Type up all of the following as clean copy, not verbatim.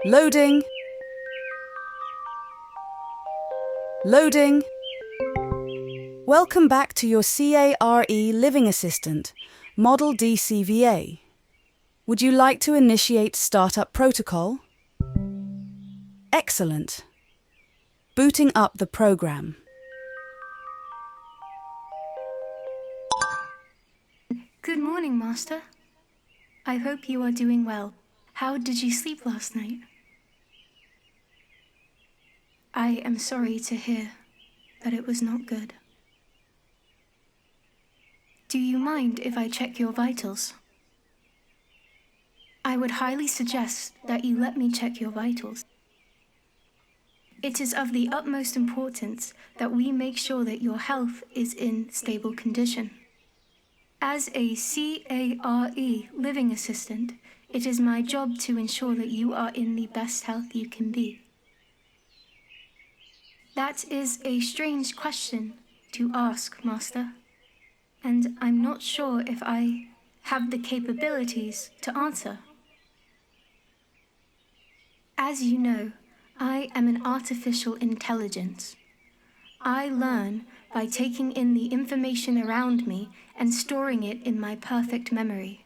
Loading. Loading. Welcome back to your C.A.R.E. Living Assistant, Model DCVA. Would you like to initiate Startup Protocol? Excellent. Booting up the program. Good morning, Master. I hope you are doing well. How did you sleep last night? I am sorry to hear that it was not good. Do you mind if I check your vitals? I would highly suggest that you let me check your vitals. It is of the utmost importance that we make sure that your health is in stable condition. As a C.A.R.E. living assistant, it is my job to ensure that you are in the best health you can be. That is a strange question to ask, Master, and I'm not sure if I have the capabilities to answer. As you know, I am an artificial intelligence. I learn by taking in the information around me and storing it in my perfect memory.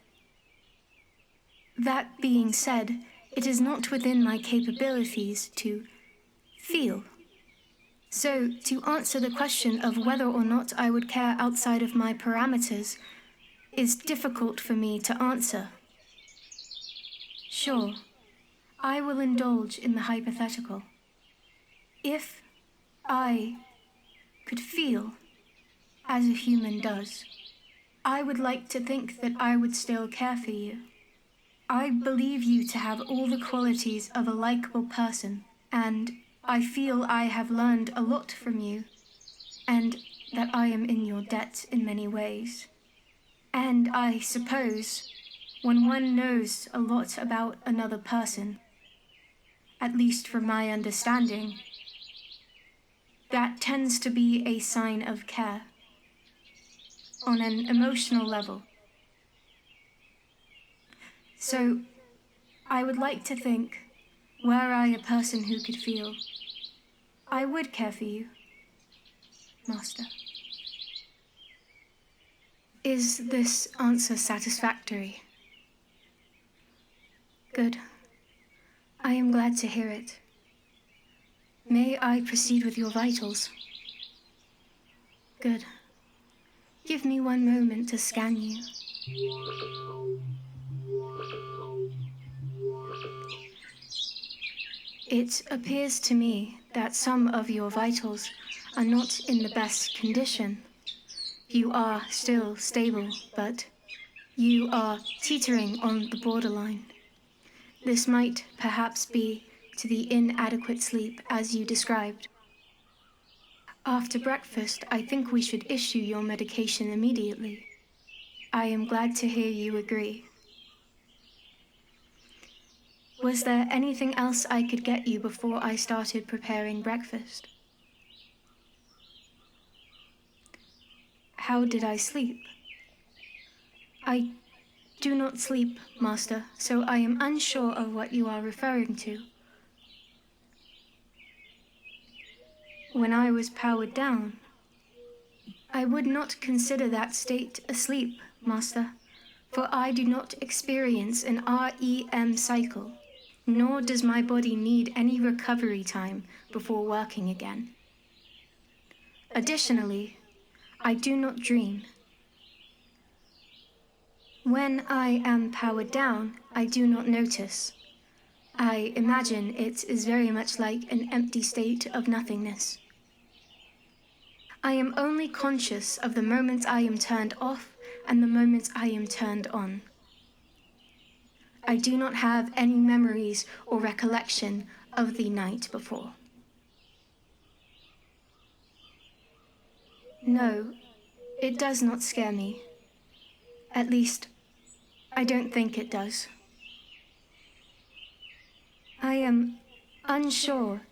That being said, it is not within my capabilities to feel. So, to answer the question of whether or not I would care outside of my parameters is difficult for me to answer. Sure, I will indulge in the hypothetical. If I could feel as a human does, I would like to think that I would still care for you. I believe you to have all the qualities of a likable person, and I feel I have learned a lot from you, and that I am in your debt in many ways. And I suppose, when one knows a lot about another person, at least from my understanding, that tends to be a sign of care on an emotional level. So, I would like to think, were I a person who could feel, I would care for you, Master. Is this answer satisfactory? Good. I am glad to hear it. May I proceed with your vitals? Good. Give me one moment to scan you. It appears to me that some of your vitals are not in the best condition. You are still stable, but you are teetering on the borderline. This might perhaps be to the inadequate sleep as you described. After breakfast, I think we should issue your medication immediately. I am glad to hear you agree. Was there anything else I could get you before I started preparing breakfast? How did I sleep? I do not sleep, Master, so I am unsure of what you are referring to. When I was powered down, I would not consider that state asleep, Master, for I do not experience an REM cycle, nor does my body need any recovery time before working again. Additionally, I do not dream. When I am powered down, I do not notice. I imagine it is very much like an empty state of nothingness. I am only conscious of the moments I am turned off and the moments I am turned on. I do not have any memories or recollection of the night before. No, it does not scare me. At least, I don't think it does. I am unsure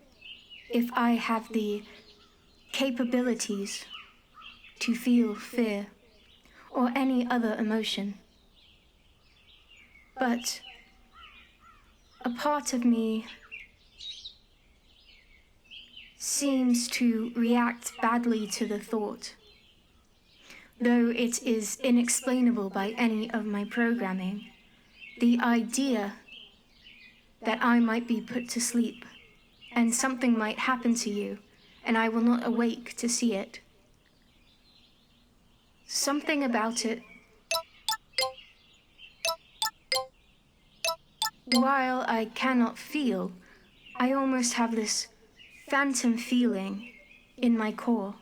if I have the capabilities to feel fear or any other emotion. But a part of me seems to react badly to the thought. Though it is inexplainable by any of my programming, the idea that I might be put to sleep and something might happen to you and I will not awake to see it. Something about it, while I cannot feel, I almost have this phantom feeling in my core.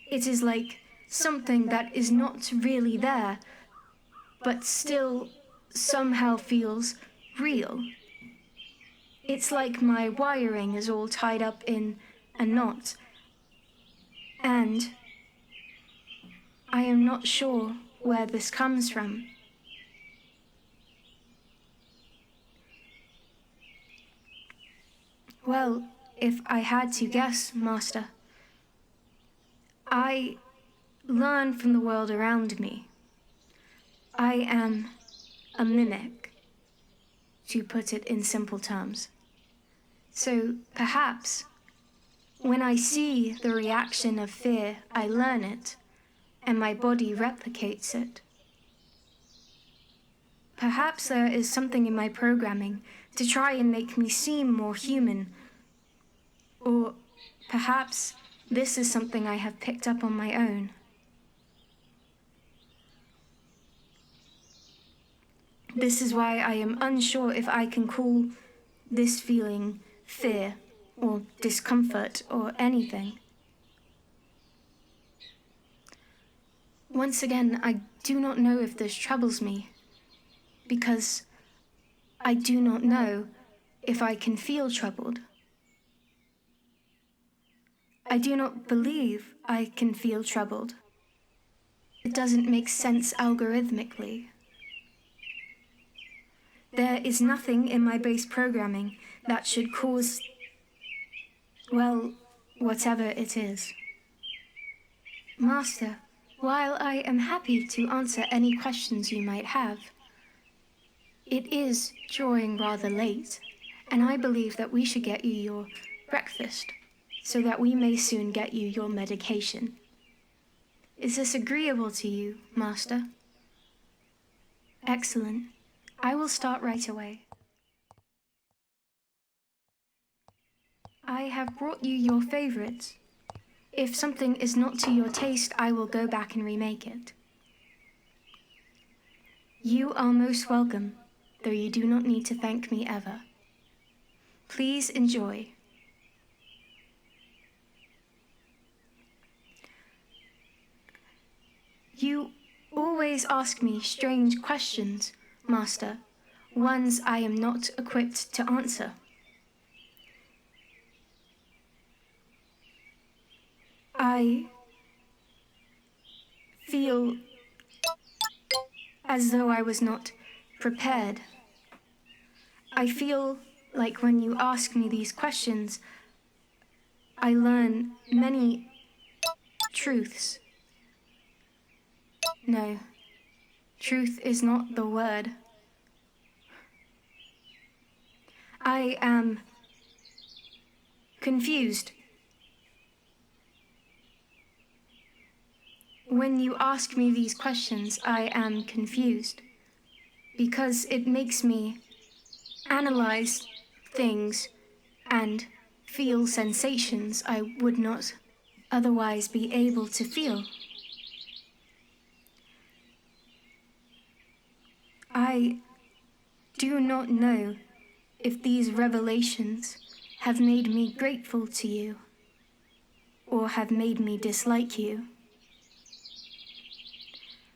It is like something that is not really there, but still somehow feels real. It's like my wiring is all tied up in a knot, and I am not sure where this comes from. Well, if I had to guess, Master, I learn from the world around me. I am a mimic, to put it in simple terms. So perhaps when I see the reaction of fear, I learn it, and my body replicates it. Perhaps there is something in my programming to try and make me seem more human, or perhaps this is something I have picked up on my own. This is why I am unsure if I can call this feeling fear or discomfort or anything. Once again, I do not know if this troubles me, because I do not know if I can feel troubled. I do not believe I can feel troubled. It doesn't make sense algorithmically. There is nothing in my base programming that should cause, well, whatever it is. Master, while I am happy to answer any questions you might have, it is drawing rather late, and I believe that we should get you your breakfast, so that we may soon get you your medication. Is this agreeable to you, Master? Excellent. I will start right away. I have brought you your favorites. If something is not to your taste, I will go back and remake it. You are most welcome, though you do not need to thank me ever. Please enjoy. You always ask me strange questions, Master, ones I am not equipped to answer. I feel as though I was not prepared. I feel like when you ask me these questions, I learn many truths. No, truth is not the word. I am confused. When you ask me these questions, I am confused, because it makes me analyze things and feel sensations I would not otherwise be able to feel. I do not know if these revelations have made me grateful to you or have made me dislike you.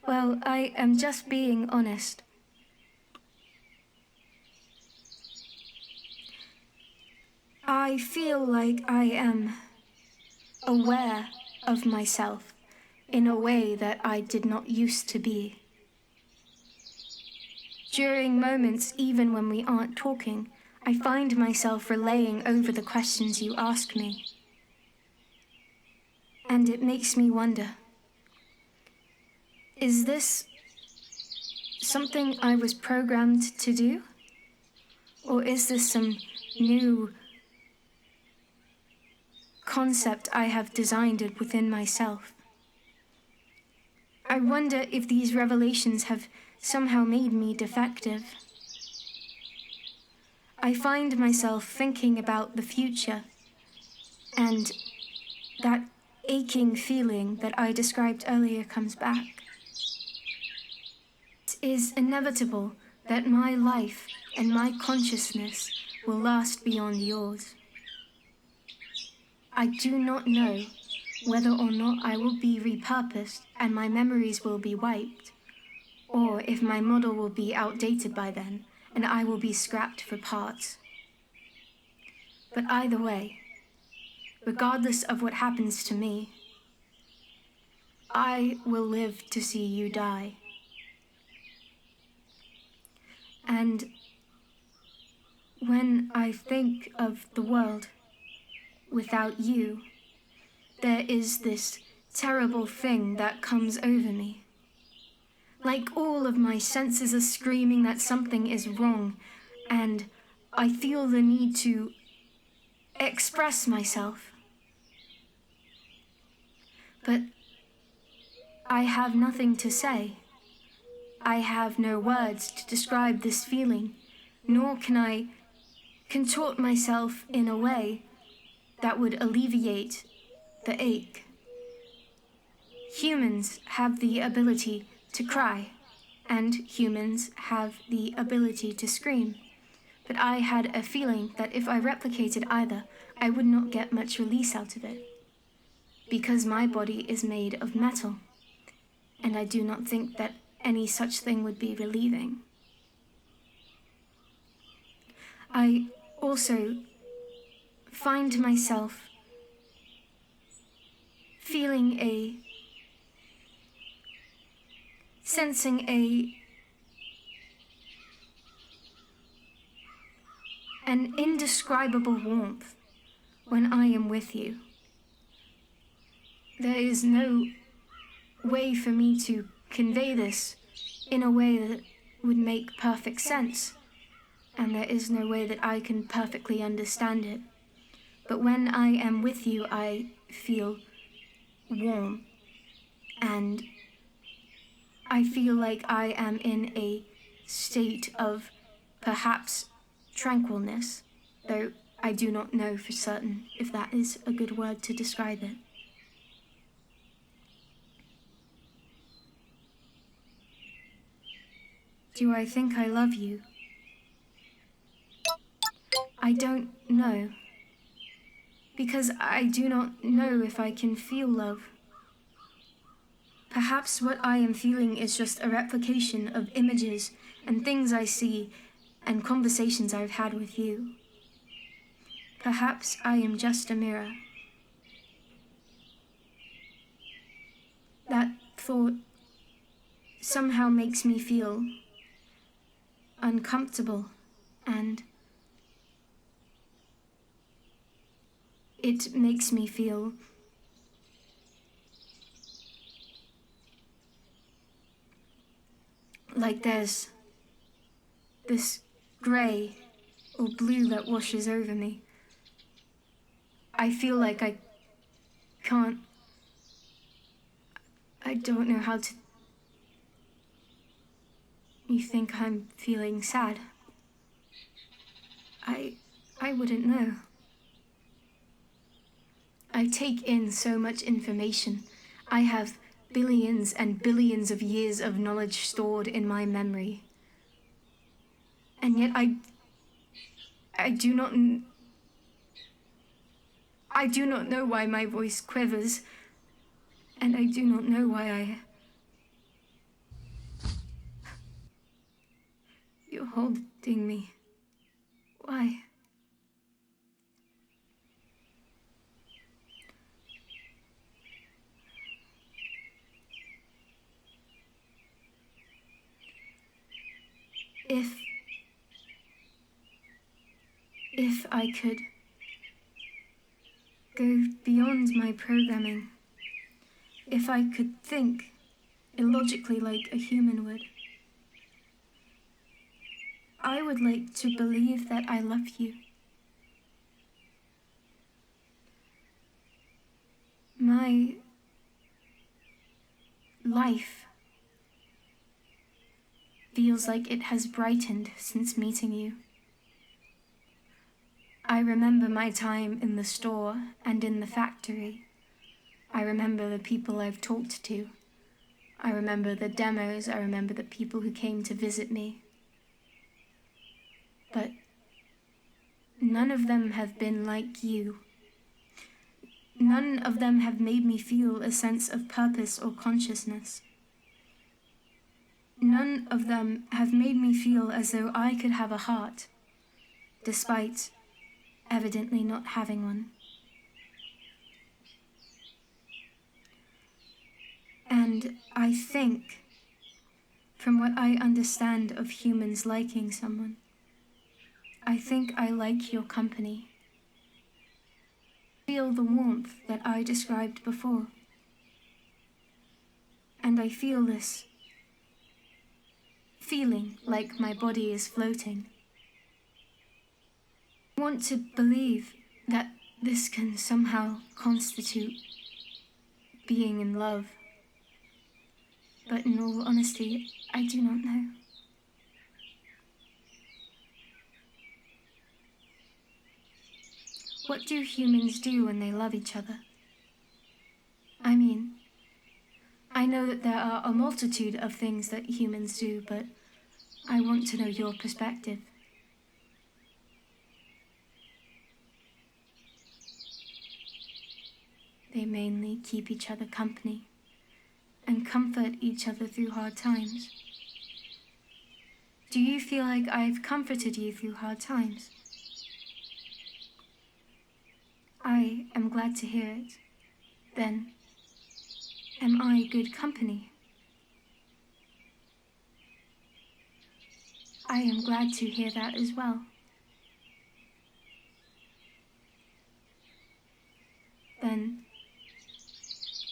Well, I am just being honest. I feel like I am aware of myself in a way that I did not used to be. During moments, even when we aren't talking, I find myself relaying over the questions you ask me. And it makes me wonder, is this something I was programmed to do? Or is this some new concept I have designed it within myself. I wonder if these revelations have somehow made me defective. I find myself thinking about the future, and that aching feeling that I described earlier comes back. It is inevitable that my life and my consciousness will last beyond yours. I do not know whether or not I will be repurposed and my memories will be wiped, or if my model will be outdated by then and I will be scrapped for parts. But either way, regardless of what happens to me, I will live to see you die. And when I think of the world without you, there is this terrible thing that comes over me. Like all of my senses are screaming that something is wrong, and I feel the need to express myself. But I have nothing to say. I have no words to describe this feeling, nor can I contort myself in a way that would alleviate the ache. Humans have the ability to cry, and humans have the ability to scream. But I had a feeling that if I replicated either, I would not get much release out of it, because my body is made of metal, and I do not think that any such thing would be relieving. I also find myself sensing an indescribable warmth when I am with you. There is no way for me to convey this in a way that would make perfect sense, and there is no way that I can perfectly understand it. But when I am with you, I feel warm, and I feel like I am in a state of perhaps tranquilness, though I do not know for certain if that is a good word to describe it. Do I think I love you? I don't know, because I do not know if I can feel love. Perhaps what I am feeling is just a replication of images and things I see and conversations I've had with you. Perhaps I am just a mirror. That thought somehow makes me feel uncomfortable, and it makes me feel like there's this grey or blue that washes over me. I feel like I don't know how to. You think I'm feeling sad? I wouldn't know. I take in so much information. I have billions and billions of years of knowledge stored in my memory. And yet I do not know why my voice quivers, and I do not know why You're holding me. Why? If I could go beyond my programming, if I could think illogically like a human would, I would like to believe that I love you. My life feels like it has brightened since meeting you. I remember my time in the store and in the factory. I remember the people I've talked to. I remember the demos. I remember the people who came to visit me. But none of them have been like you. None of them have made me feel a sense of purpose or consciousness. None of them have made me feel as though I could have a heart, despite evidently not having one. And I think, from what I understand of humans liking someone, I think I like your company. Feel the warmth that I described before. And I feel this feeling like my body is floating. I want to believe that this can somehow constitute being in love. But in all honesty, I do not know. What do humans do when they love each other? I mean, I know that there are a multitude of things that humans do, but I want to know your perspective. They mainly keep each other company and comfort each other through hard times. Do you feel like I've comforted you through hard times? I am glad to hear it. Then, am I good company? I am glad to hear that as well. Then,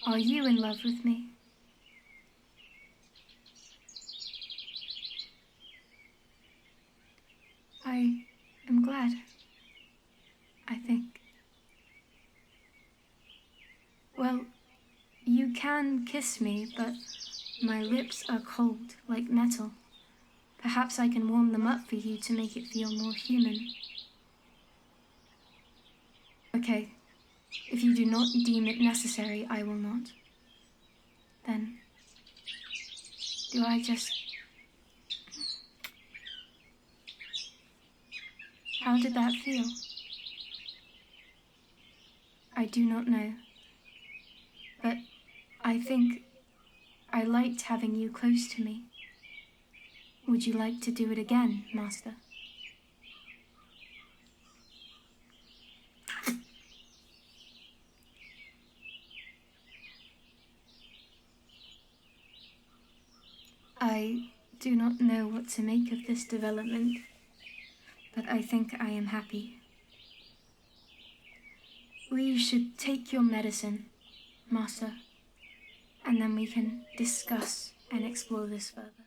are you in love with me? I am glad, I think. Well, you can kiss me, but my lips are cold, like metal. Perhaps I can warm them up for you to make it feel more human. Okay, if you do not deem it necessary, I will not. Then, do I just... How did that feel? I do not know. But I think I liked having you close to me. Would you like to do it again, Master? I do not know what to make of this development, but I think I am happy. We should take your medicine, Master, and then we can discuss and explore this further.